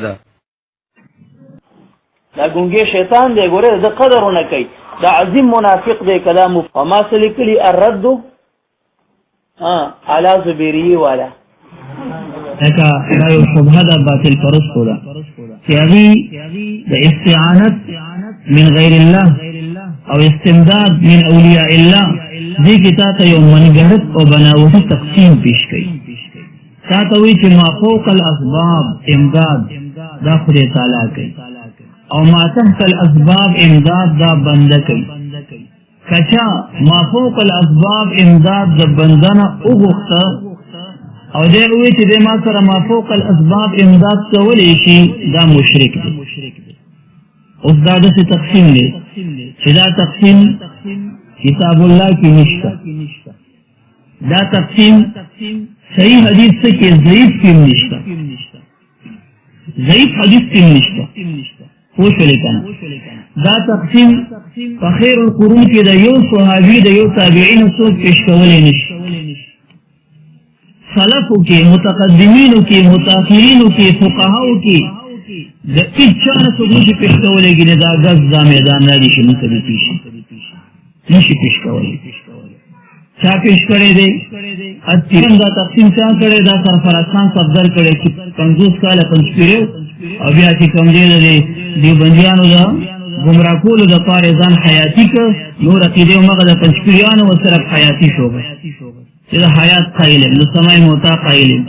دا ګونګي شیطان دی ګوره د قدرونه کوي دا عظیم منافق دی کلام وما سلکلی الرد علی زبیری والا لکه دا یو شبهه ده باطل پرستو ده چې هغې د استعانت من غیر الله او استمداد من اولیاء الله دې کې تا ته یو منګړت او بناوټي تقسیم پیش کوي تا ته وایي چې ما فوق الاسباب امداد دا خدای تعالی کوي او ما تحت الاسباب امداد دا بنده کوي کچا ما فوق الاسباب امداد د بندنه وغوښته او دې وایي چې دې ما سره ما فوق الاسباب امداد کولی شي دا مشرک دی اوس دا داسې تقسیم دی چې دا تقسیم کتاب الله کې نشته دا تقسیم صحیح حدیث ته کې ضعیف کې نشته ضعیف حدیث کې نشته پوه شولې که نه دا تقسیم په خیر القرون کې د یو صحابي د یو تابعینو څوک پیش کولی نشي سلفو کې متقدمینو کې متاخرینو کې فقهاو کې د هیڅ چا نه څوک نشي پیش کولی ګینې دا ګز دا میدان نه دي چې موږ ته دې پیش نشي پیش کولی چا پیش کړی دی اتیرم دا تقسیم چا کړی دا سرفراز خان صفدر کړی چې 50 کاله پنځپیرو او بیا چې کوم دی د دیوبندیانو د ګمراه کولو دپاره ځان حیاتي کړ نور عقیدې همغه د پنځپیریانو ورسره حیاتي شوبه چې د حیات قایل یم د سمای موتا قایل یم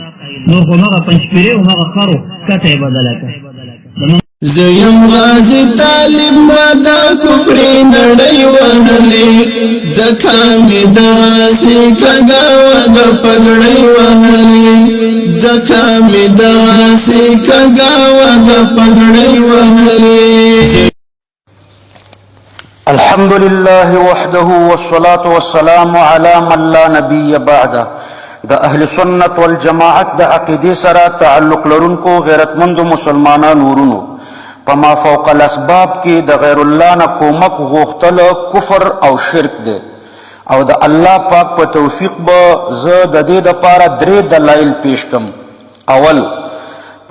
نور خو همغه پنځپیرې همغه خرو کته یې بدله کړه زیم غازی طالب ما دا کفری نڑی وحلی زکامی دا سیکگا وگا پگڑی وحلی زکامی دا سیکگا وگا پگڑی وحلی الحمد لله وحده والصلاة والسلام على من لا نبي بعده دا اهل سنت والجماعت دا عقیدی سره تعلق لرونکو غیرتمند مسلمانان ورونو پما فوق الاسباب کی د غیر الله نه کومک غوښتل کفر او شرک دی او د الله پاک په توفیق به زه د دې دپاره درې دلایل پیش کم اول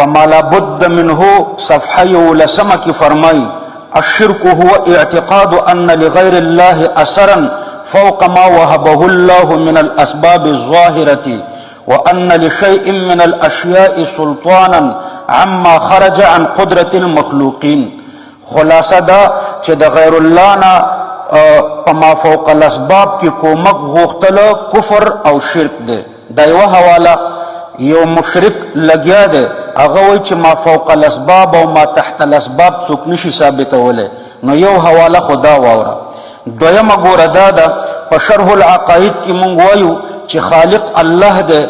پما لابد منه صفحه 11 کی فرمای الشرك هو اعتقاد ان لغير الله اثرا فوق ما وهبه الله من الاسباب الظاهره وأن لشيء من الأشياء سلطانا عما خرج عن قدرة المخلوقين خلاصه دا چې د غیر الله نه پما فوق الاسباب کې کومک غوښتل کفر او شرک دی دا یوه حواله یو مشرک لګیا دی هغه وایي چې ما فوق الاسباب او ما تحت الاسباب څوک نشي ثابتولی نو یو حواله خو دا واوره دویمه ګوره دا ده په شرح العقاید کې مونږ وایو چې خالق الله دی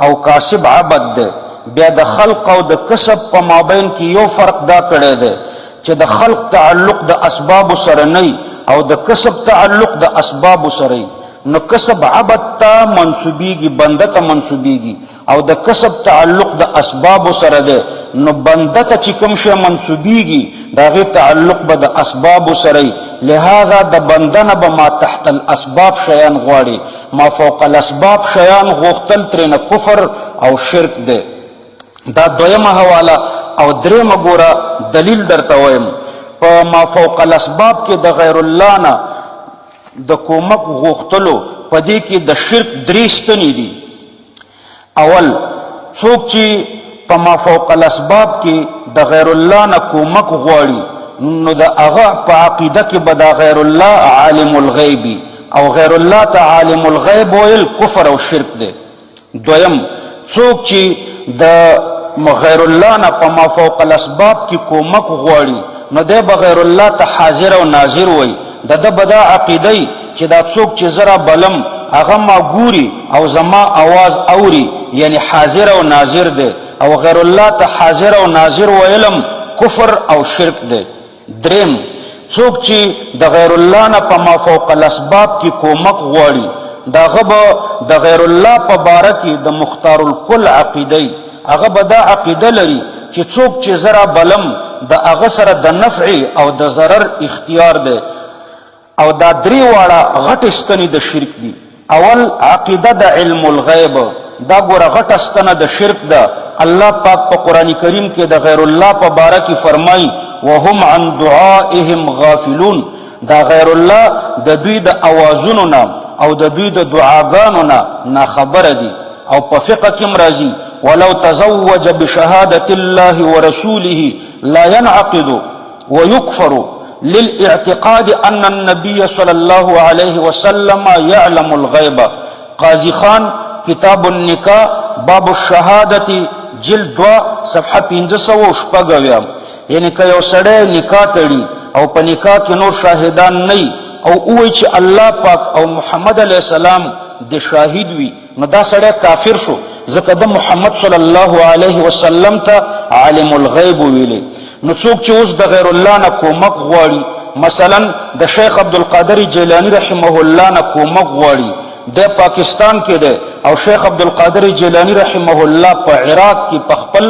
او کاسب عبد دی بیا د خلق او د کسب په مابین کې یو فرق دا کړی دی چې د خلق تعلق د اسباب سره نه او د کسب تعلق د اسباب سره نو کسب عبد ته منسوبیږي بنده ته منسوبیږي او د کسب تعلق د اسباب سره دی نو بنده ته چې کوم شی منسوبیږي د هغې تعلق به د اسباب سره لہذا د بنده نه به ما تحت الاسباب شیان غواړي ما فوق الاسباب شیان غوښتل ترېنه کفر او شرک دی دا دویمه حواله او درېیمه ګوره دلیل درته وایم په ما فوق الاسباب کې د غیر الله نه د کومک غوښتلو په دې کې د شرک درې ستنې دي اول څوک چې په ما فوق الاسباب کې د غیر الله نه کومک غواړي نو د هغه په عقیده کې به د غیر الله عالم الغیبي او غیر الله ته عالم الغیب ویل کفر او شرک دی دویم څوک چې د غیر الله نه په ما فوق الاسباب کې کومک غواړي نو دی به غیر الله ته حاضر او ناظر وایي د ده به دا عقیده چې دا څوک چې زه بلم هغه ما ګوري او زما आवाज اوري یعنی حاضر او ناظر دی او غیر الله ته حاضر او ناظر ویلم کفر او شرک دی دریم څوک چې د غیر الله نه په ما فوق الاسباب کې کومک غواړي دا هغه به د غیر الله په باره کې د مختار الکل عقیده هغه به دا عقیده لري چې څوک چې زه بلم د هغه سره د نفع او د ضرر اختیار دی او دا درې واړه غټې ستنې د شرک دي اول عقیده د علم الغیب دا ګوره غټه ستنه د شرک ده. الله پاک په قرآن کریم کې د غیر الله په باره کې فرمایي وهم عن دعائهم غافلون. دا غیر الله د دوی د اوازونو نه او د دوی د دعاګانو نه ناخبره دي. او په فقه کې راځي ولو تزوج بشهادة الله ورسوله لا ينعقد ويكفر للاعتقاد أن النبي صلى الله عليه وسلم يعلم الغيب. قاضي خان کتاب النکاح باب الشهادة جلد 2 صفحه 586. یعنی که یو سړی نکاح تړي او په نکاح کې نور شاهدان نه او وایي چې الله پاک او محمد علیه السلام د شاهد وي نو دا سړی کافر شو، ځکه د محمد صلی الله علیه وسلم ته عالم الغیب ویلی. نو څوک چې اوس د غیر الله نه کومک غواړي، مثلا د شیخ عبدالقادر جیلانی رحمه الله نه کومک غواړي، د پاکستان کې ده او شیخ عبدالقادر جیلانی رحمه الله په عراق کې په خپل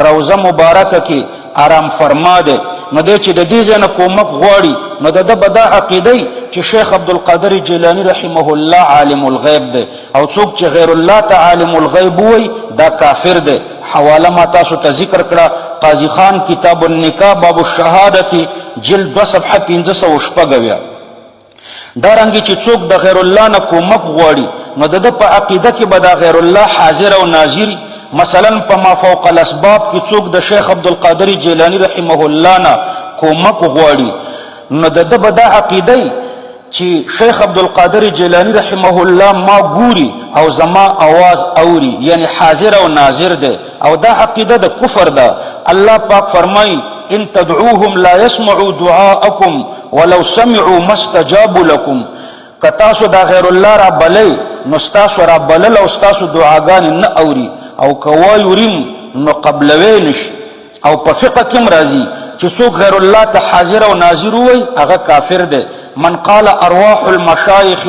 روضه مبارکه کې آرام فرما ده، نو دی چې د دې ځای نه کومک غواړي نو د ده به دا عقیده چې شیخ عبدالقادر جیلانی رحمه الله عالم الغیب ده، او څوک چې غیر الله ته عالم الغیب وایي دا کافر ده. حواله ما تاسو ته ذکر کړه قاضي خان کتاب النکاح باب الشهادة جلد 2 صفحه 586. دارنګه چې څوک د غیر الله نه کومک غواړي نو د په عقیده کې به د غیر الله حاضر او ناظر. مثلا په ما فوق الاسباب کې څوک د شیخ عبدالقادر جیلانی رحمه الله نه کومک غواړي نو د په دا عقیده چې شیخ عبدالقادر جیلانی رحمه الله ما ګوري او زما आवाज اوري، یعنی حاضر او ناظر ده، او دا عقیده د کفر ده. الله پاک فرمای ان تدعوهم لا يسمعوا دعاءكم ولو سمعوا ما استجابوا لكم. کتاسو دا غیر الله را بلې نو ستاسو را بلل او ستاسو دعاګانې نه اوري، او کوا یوریم نو قبلوي نشي. او په فقه کې راځي چې څوک غیر الله ته حاضر او ناظر وي هغه کافر ده. من قال ارواح المشایخ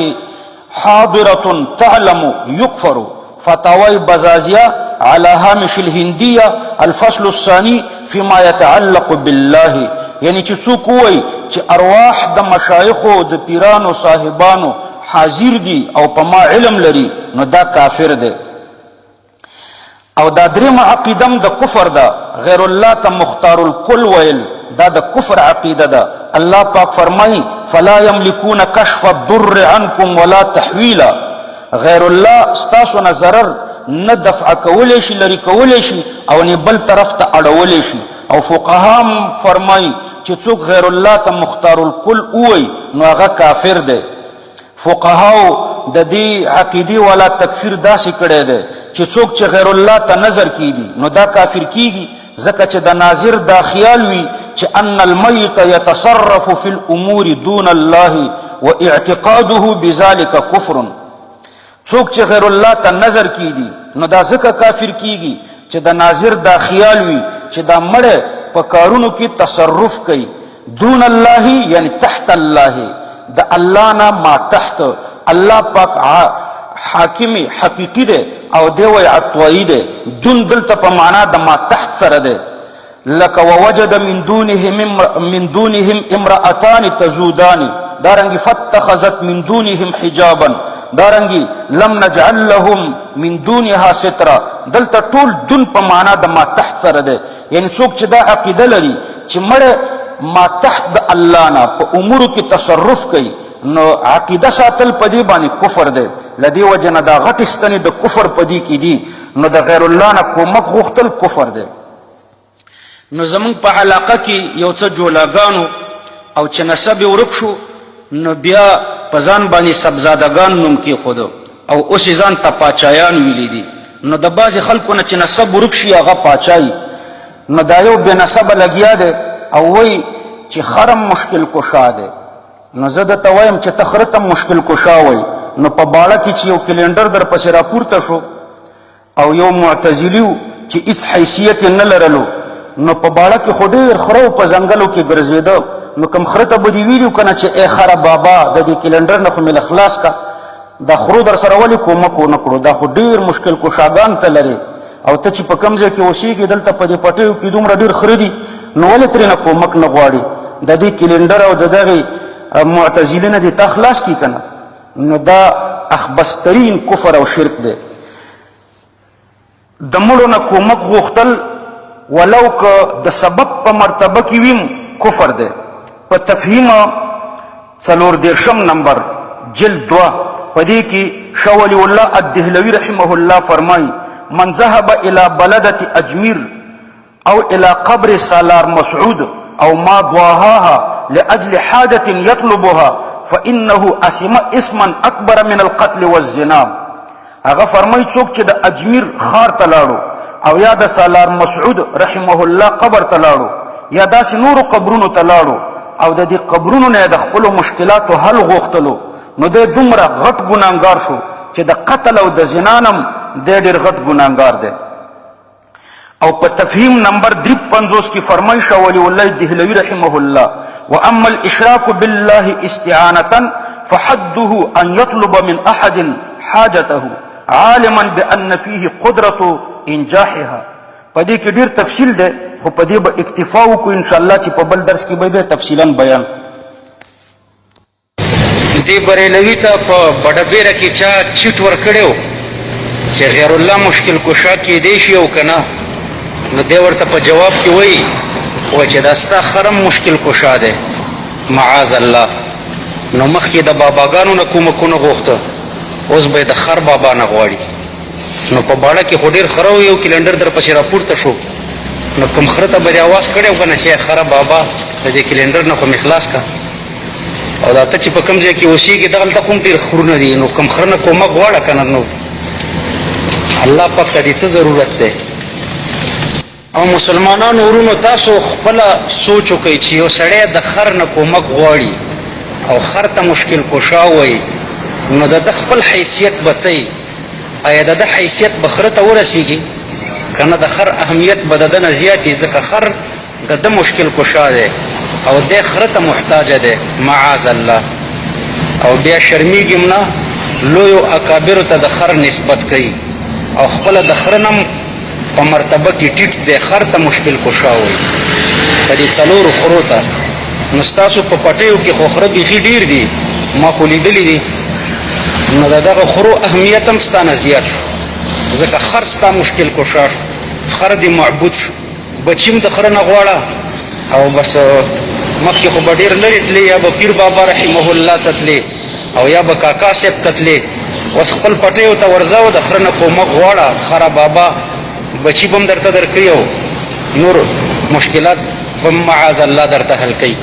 حاضرة تعلم يكفر. فتاوی بزازیه على هامش الهندیه الفصل الثاني فيما يتعلق بالله. یعنی چې څوک وایي چې ارواح د مشایخو د پیرانو صاحبانو حاضر دي او په ما علم لري نو دا کافر ده. او دا دریم عقیدم د کفر ده. غیر الله ته مختار الکل ویل دا د کفر عقیده ده. الله پاک فرمایي فلا يملكون كشف الضر عنكم ولا تحويلا. غیر الله ستاسو نه ضرر نه دفع کولی شي، لري کولی شي، او نه بل طرف ته اړولی شي. او فقهام فرمایي چې څوک غیر الله ته مختار الکل وایي نو هغه کافر دی. فقهاو د دې عقیدې والا تکفیر داسې کړی دی چې څوک چې غیر الله ته نظر کیږي نو دا کافر کیږي، ځکه چې د ناظر دا خیال وي چې ان المیت يتصرف في الامور دون الله واعتقاده بذلك كفر. څوک چې غیر الله ته نظر کیږي نو دا ځکه کافر کیږي چې د ناظر دا خیال وي چې دا مړ په کارونو کې تصرف کوي. دون الله یعنی تحت الله، د الله نه ما تحت. الله پاک حاکم حقیقی ده او دی وی عطوئی ده. دون دلته په معنا د ما تحت سره ده. لك ووجد من دونهم امرأتان تزودان. دارنگی فاتخذت من دونهم حجابا. دارنگی لم نجعل لهم من دونها سترا. دلته ټول دون په معنا د ما تحت سره ده. یعنی څوک چې دا عقیده لري چې مړ ما تحت د الله نه په امورو کې تصرف کوي نو عقیده ساتل پدی باندې کفر دی. لدی وجنه دا غټ استنی د کفر پدی کې دي نو د غیر الله نه کومک غوښتل کفر دی. نو زمون په علاقه کې یو څه جولاګانو او چې نسب ورک شو نو بیا په ځان باندې سبزادگان نوم کې خود او اوس ځان ته پاچایان ویلي دي. نو د بعض خلکو نه چې نسب ورک شي هغه پاچای نو دا یو بے نسب لګیا دی او وای چې خرم مشکل کشا دی. نو زه درته وایم چې ته خره ته مشکل کشا وای نو په باړه کې چې یو کلندر در پسې راپورته شو او یو معتزلی چې هیڅ حیثیت نه لرلو نو په باړه کې خو ډېر خره په ځنګلو کې ګرځېده نو کوم خره ته به دې ویلي کنه چې ای خره بابا د دې کلندر نه خو مې خلاص کا، دا خرو در سره ولې کومک ونه کړو، دا خو ډېر مشکل کشاګان ته لري او ته چې په کوم ځای کې اوسېږې دلته په دې پټیو کې دومره ډېر خره دي نو ولې ترېنه کومک نه غواړي. د دې کلندر او د دغې معتزلین دې تا خلاص کی کنه نو دا اخبسترین کفر او شرک دی. د مړو نه کومک غوښتل ولو که د سبب په مرتبه کې ویم کفر دی. په تفهیم 34 نمبر جلد 2 په دې کې شاه ولی الله الدهلوي رحمه الله فرمایي من ذهب الى بلدة اجمیر او الى قبر سالار مسعود او ما ضاهاها لاجل حاجة يطلبها فانه اسم اسما اکبر من القتل والزنا. هغه فرمایي څوک چې د اجمیر خار ته لاړو او یا د سالار مسعود رحمه الله قبر ته لاړو یا داسې نورو قبرونو ته لاړو او د دې قبرونو نه د خپلو مشکلاتو حل غوښتلو نو دی دومره غټ ګناهګار شو چې د قتل او د زنا نه دی ډېر غټ ګناهګار دی. او په تفهیم نمبر 53 کې فرمایي شاه ولی الله دهلوي رحمه الله واما الاشراك بالله استعانه فحده ان يطلب من احد حاجته عالما بان فيه قدرة انجاحها. په دې کې ډېر تفصیل دی خو په دې به اکتفا وکړو ان شاء الله چې په بل درس کې به تفصیلا بیان. دې بریلوي ته په بډبیره کې چا چیټ ورکړی و چې غیر الله مشکل کشا کیدی شي او که نه نو دی ورته په جواب کې وایي چې دا ستا خرم مشکل کشا دی معاذ الله. نو مخکې د باباګانو نه کومکونه غوښته اوس به یې د خر بابا نه غواړي. نو په باړه کې خو ډېر خره یو کلنډر در پسې راپورته شو نو کوم خره ته به یې اواز کړی و که نه چې خره بابا د دې کلنډر نه خو مې خلاص که او دا ته چې په کوم ځای کې اوسېږي دغلته خو هم ډېر خرونه دي نو کوم خره نه کومک غواړه که نه نو الله پاک ته دې څه ضرورت دی. او مسلمانانو ورونو تاسو خپله سوچ وکئ چې یو سړی د خر نه کومک غواړي او خر ته مشکل کشا وایي نو د ده خپل حیثیت به څه وي؟ آیا د ده حیثیت به خره ته ورسېږي که نه د خر اهمیت به د ده نه زیات وي ځکه خر د ده مشکل کشا دی او دی خره ته محتاجه دی معاذ الله. او بیا شرمیږي نه لویو اکابرو ته د خر نسبت کوي او خپله د خره نه په مرتبه کې ټیټ دی خر ته مشکل کشا وایي په دې څلورو خرو ته. نو ستاسو په پټیو کې خو خره بیخي ډېر دي ما خو لیدلي دي نو د دغه خرو اهمیت هم ستا نه زیات شو ځکه خر ستا مشکل کشا شو خر دې معبود شو بچي هم د خره نه غواړه او بس مخکې خو به ډېر لرې تلې یا به پیر بابا رحمه الله ته تلې او یا به کاکا صاحب ته تلې اوس خپل پټیو ته ورځه او د خره نه کومک غواړه خره بابا بچي به هم درته درکوي او نور مشکلات به معاذ الله درته حل کوي.